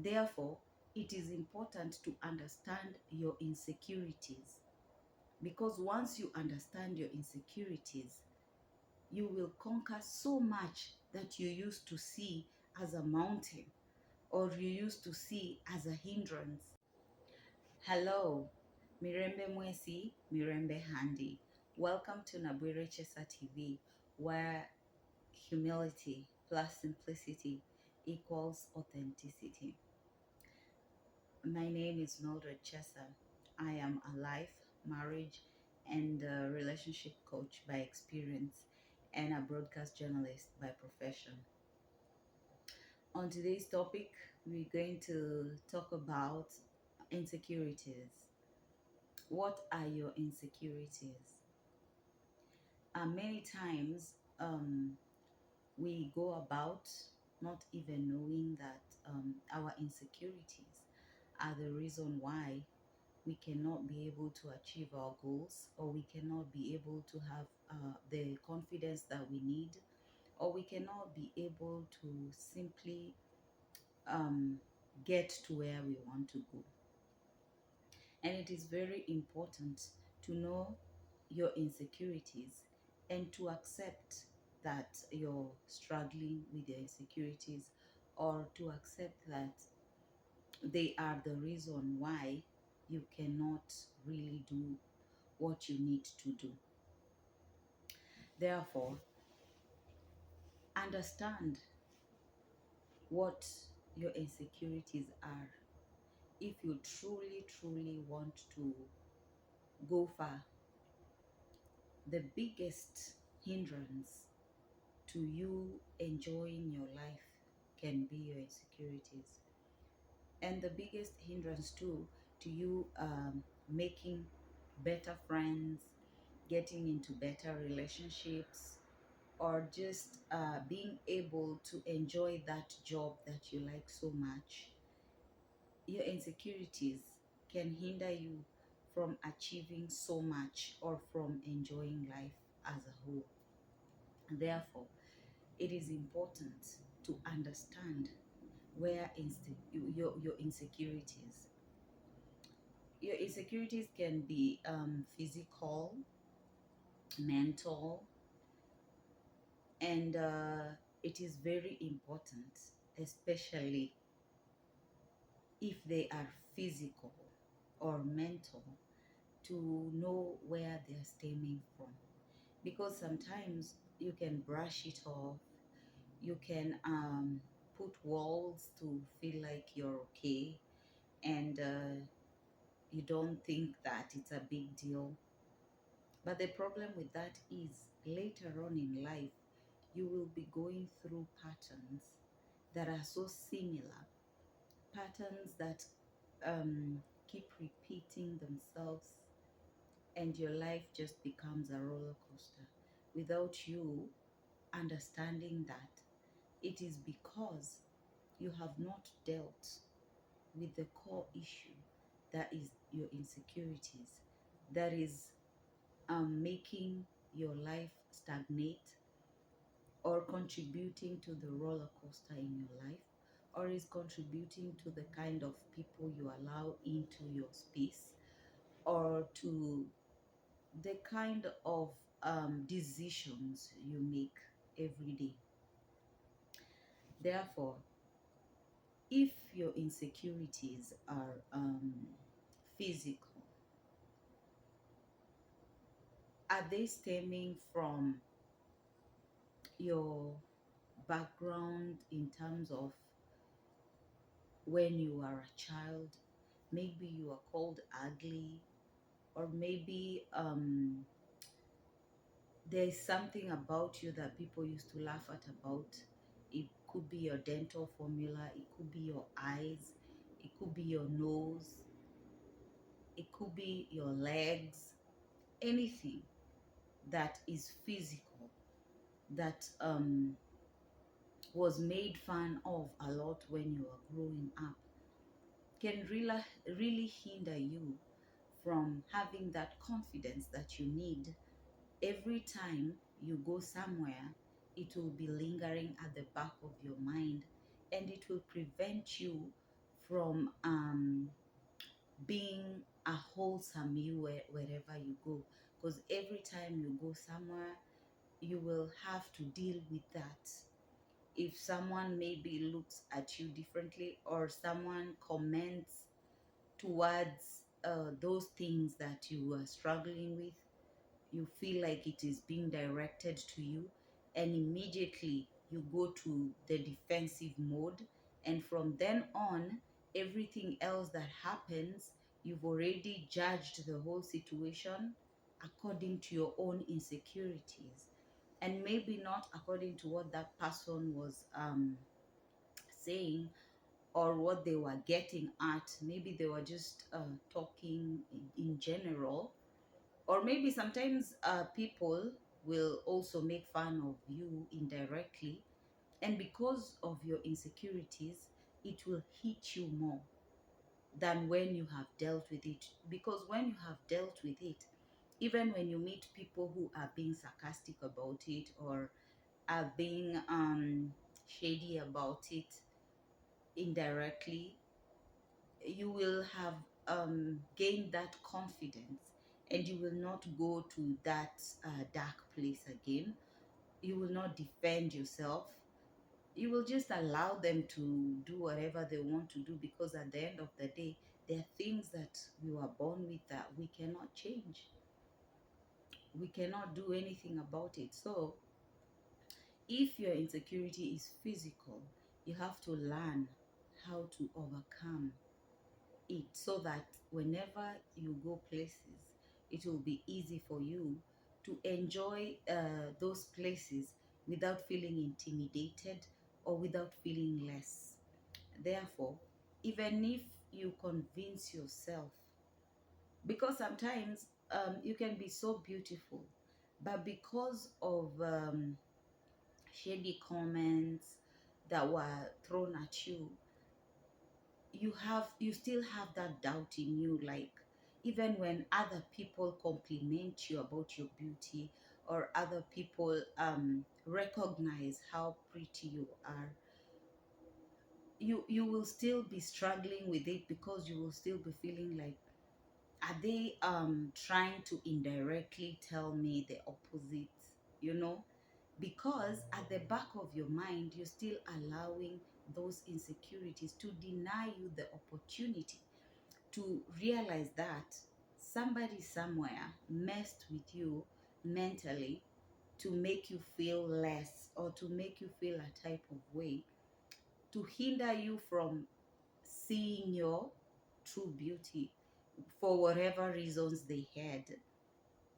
Therefore, it is important to understand your insecurities, because once you understand your insecurities, you will conquer so much that you used to see as a mountain or you used to see as a hindrance. Hello, Mirembe Mwesi, Mirembe Handi. Welcome to Nabwire Chesa TV, where humility plus simplicity equals authenticity. My name is Mildred Chesa. I am a life, marriage, and relationship coach by experience and a broadcast journalist by profession. On today's topic, we're going to talk about insecurities. What are your insecurities? Many times, we go about not even knowing that our insecurities are the reason why we cannot be able to achieve our goals, or we cannot be able to have the confidence that we need, or we cannot be able to simply um, get to where we want to go. And it is very important to know your insecurities and to accept that you're struggling with your insecurities, or to accept that they are the reason why you cannot really do what you need to do. Therefore, understand what your insecurities are if you truly, truly want to go far. The biggest hindrance to you enjoying your life can be your insecurities. And the biggest hindrance too to you making better friends, getting into better relationships, or just being able to enjoy that job that you like so much, your insecurities can hinder you from achieving so much or from enjoying life as a whole. Therefore, it is important to understand where your insecurities. Your insecurities can be physical, mental, and it is very important, especially if they are physical or mental, to know where they're stemming from. Because sometimes you can brush it off, you can put walls to feel like you're okay, and you don't think that it's a big deal. But the problem with that is later on in life, you will be going through patterns that are so similar, patterns that keep repeating themselves, and your life just becomes a roller coaster without you understanding that it is because you have not dealt with the core issue, that is your insecurities, that is making your life stagnate, or contributing to the roller coaster in your life, or is contributing to the kind of people you allow into your space, or to the kind of decisions you make every day. Therefore, if your insecurities are physical, are they stemming from your background in terms of when you are a child? Maybe you are called ugly, or maybe there's something about you that people used to laugh at about. It could be your dental formula, it could be your eyes, it could be your nose, it could be your legs, anything that is physical that was made fun of a lot when you were growing up can really hinder you from having that confidence that you need. Every time you go somewhere, it will be lingering at the back of your mind, and it will prevent you from being a wholesome you wherever you go. Because every time you go somewhere, you will have to deal with that. If someone maybe looks at you differently, or someone comments towards those things that you are struggling with, you feel like it is being directed to you, and immediately you go to the defensive mode. And from then on, everything else that happens, you've already judged the whole situation according to your own insecurities, and maybe not according to what that person was saying, or what they were getting at. Maybe they were just talking in general, or maybe sometimes people will also make fun of you indirectly, and because of your insecurities, it will hit you more than when you have dealt with it. Because when you have dealt with it, even when you meet people who are being sarcastic about it, or are being shady about it indirectly, you will have gained that confidence, and you will not go to that dark place again. You will not defend yourself. You will just allow them to do whatever they want to do, because at the end of the day, there are things that we were born with that we cannot change. We cannot do anything about it. So if your insecurity is physical, you have to learn how to overcome it, so that whenever you go places, it will be easy for you to enjoy those places without feeling intimidated, or without feeling less. Therefore, even if you convince yourself, because sometimes you can be so beautiful, but because of shady comments that were thrown at you, you still have that doubt in you. Like, even when other people compliment you about your beauty, or other people recognize how pretty you are, you will still be struggling with it, because you will still be feeling like, are they trying to indirectly tell me the opposite, you know? Because at the back of your mind, you're still allowing those insecurities to deny you the opportunity to realize that somebody somewhere messed with you mentally, to make you feel less, or to make you feel a type of way, to hinder you from seeing your true beauty, for whatever reasons they had.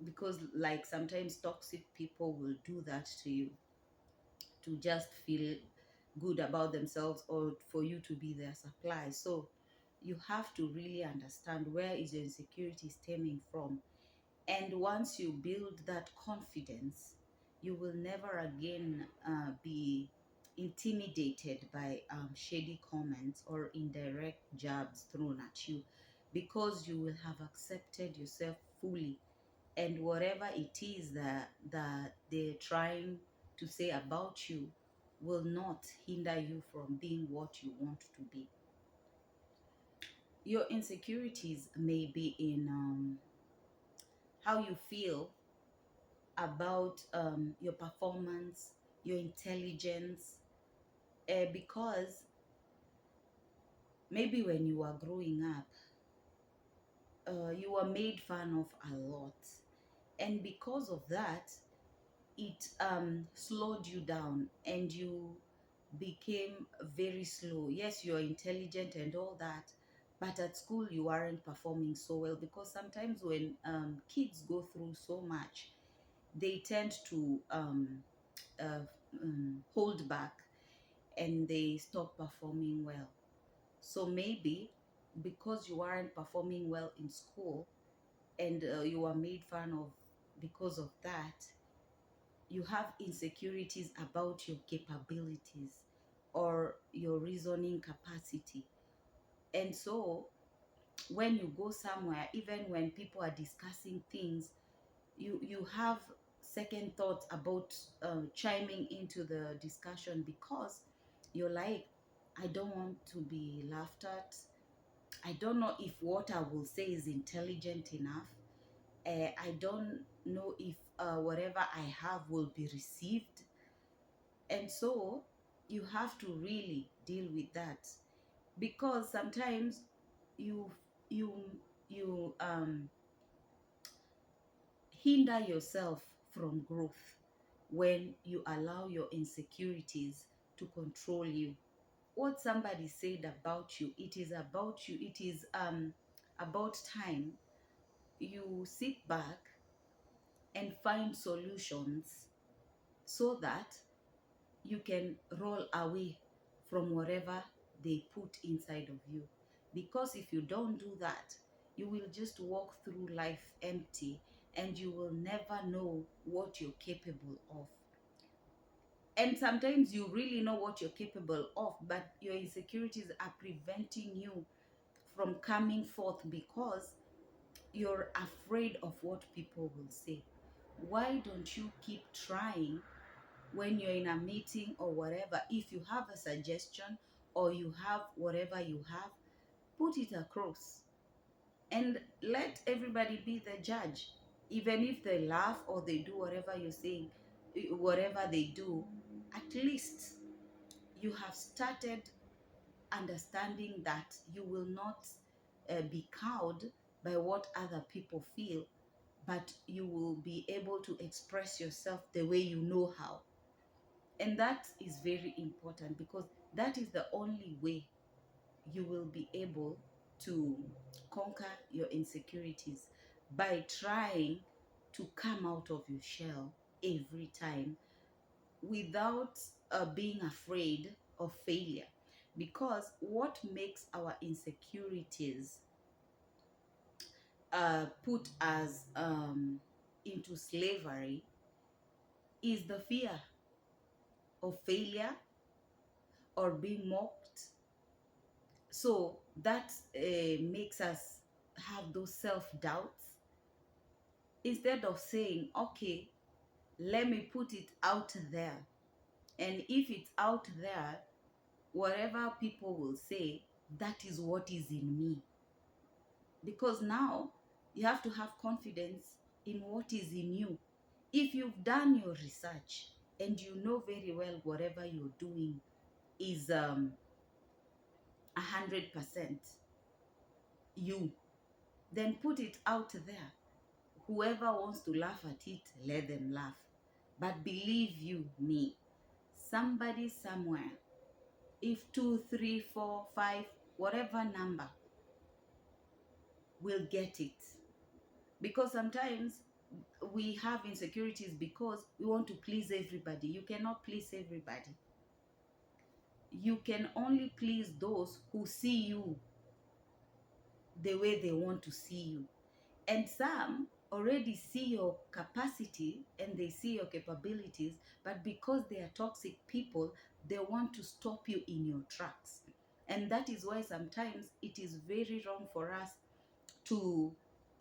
Because, like, sometimes toxic people will do that to you, to just feel good about themselves, or for you to be their supply. So you have to really understand where is your insecurity stemming from. And once you build that confidence, you will never again be intimidated by shady comments or indirect jabs thrown at you, because you will have accepted yourself fully. And whatever it is that they're trying to say about you will not hinder you from being what you want to be. Your insecurities may be in how you feel about your performance, your intelligence, because maybe when you were growing up, you were made fun of a lot. And because of that, it slowed you down, and you became very slow. Yes, you're intelligent and all that, but at school you aren't performing so well, because sometimes when kids go through so much, they tend to uh, hold back, and they stop performing well. So maybe because you aren't performing well in school, and you are made fun of because of that, you have insecurities about your capabilities, or your reasoning capacity. And so when you go somewhere, even when people are discussing things, you have second thoughts about chiming into the discussion, because you're like, I don't want to be laughed at. I don't know if what I will say is intelligent enough. I don't know if whatever I have will be received. And so you have to really deal with that, because sometimes you you you hinder yourself from growth when you allow your insecurities to control you. What somebody said about you, it is about you. It is about time you sit back and find solutions so that you can roll away from whatever they put inside of you. Because if you don't do that, you will just walk through life empty, and you will never know what you're capable of. And sometimes you really know what you're capable of, but your insecurities are preventing you from coming forth because you're afraid of what people will say. Why don't you keep trying when you're in a meeting or whatever? If you have a suggestion or you have whatever you have, put it across and let everybody be the judge. Even if they laugh or they do whatever you're saying, whatever they do, at least you have started understanding that you will not be cowed by what other people feel, but you will be able to express yourself the way you know how. And that is very important, because that is the only way you will be able to conquer your insecurities, by trying to come out of your shell every time without being afraid of failure. Because what makes our insecurities put us into slavery is the fear of failure or being mocked. So that makes us have those self doubts, instead of saying, okay, let me put it out there. And if it's out there, whatever people will say, that is what is in me. Because now you have to have confidence in what is in you. If you've done your research and you know very well whatever you're doing is 100% you, then put it out there. Whoever wants to laugh at it, let them laugh. But believe you me, somebody somewhere, if two, three, four, five, whatever number, will get it. Because sometimes we have insecurities because we want to please everybody. You cannot please everybody. You can only please those who see you the way they want to see you. And some already see your capacity and they see your capabilities, but because they are toxic people, they want to stop you in your tracks. And that is why sometimes it is very wrong for us to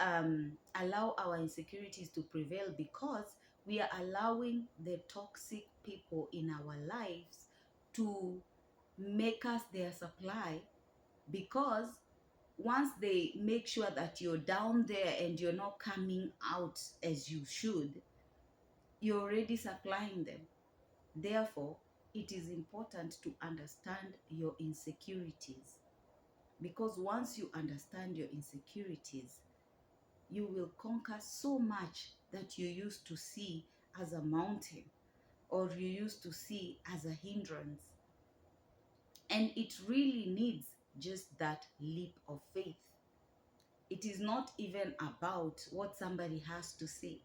allow our insecurities to prevail, because we are allowing the toxic people in our lives to make us their supply. Because once they make sure that you're down there and you're not coming out as you should, you're already supplying them. Therefore, it is important to understand your insecurities, because once you understand your insecurities, you will conquer so much that you used to see as a mountain or you used to see as a hindrance. And it really needs just that leap of faith. It is not even about what somebody has to say.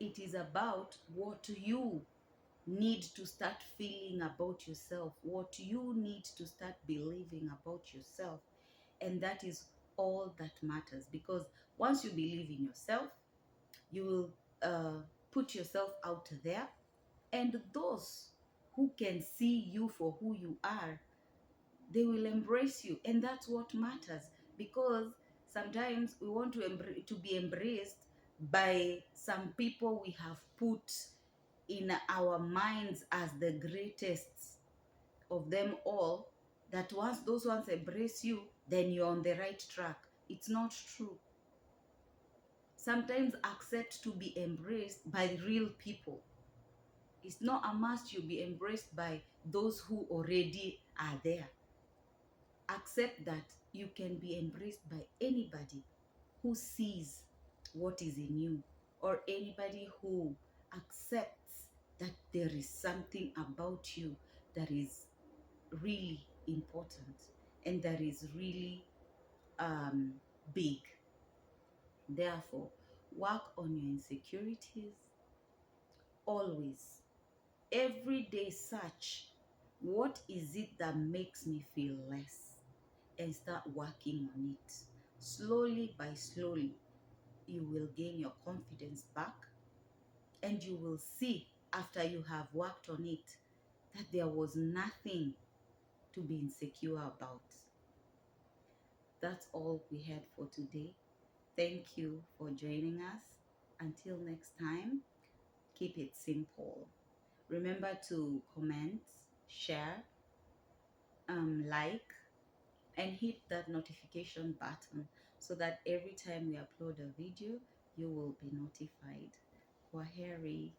It is about what you need to start feeling about yourself, what you need to start believing about yourself. And that is all that matters. Because once you believe in yourself, you will put yourself out there, and those who can see you for who you are, they will embrace you. And that's what matters. Because sometimes we want to be embraced by some people we have put in our minds as the greatest of them all, that once those ones embrace you, then you're on the right track. It's not true. Sometimes accept to be embraced by real people. It's not a must you be embraced by those who already are there. Accept that you can be embraced by anybody who sees what is in you, or anybody who accepts that there is something about you that is really important and that is really um, big. Therefore, work on your insecurities always. Every day, search what is it that makes me feel less and start working on it. Slowly by slowly, you will gain your confidence back, and you will see after you have worked on it that there was nothing to be insecure about. That's all we had for today. Thank you for joining us. Until next time, keep it simple. Remember to comment, share, like, and hit that notification button so that every time we upload a video, you will be notified. Kwaheri.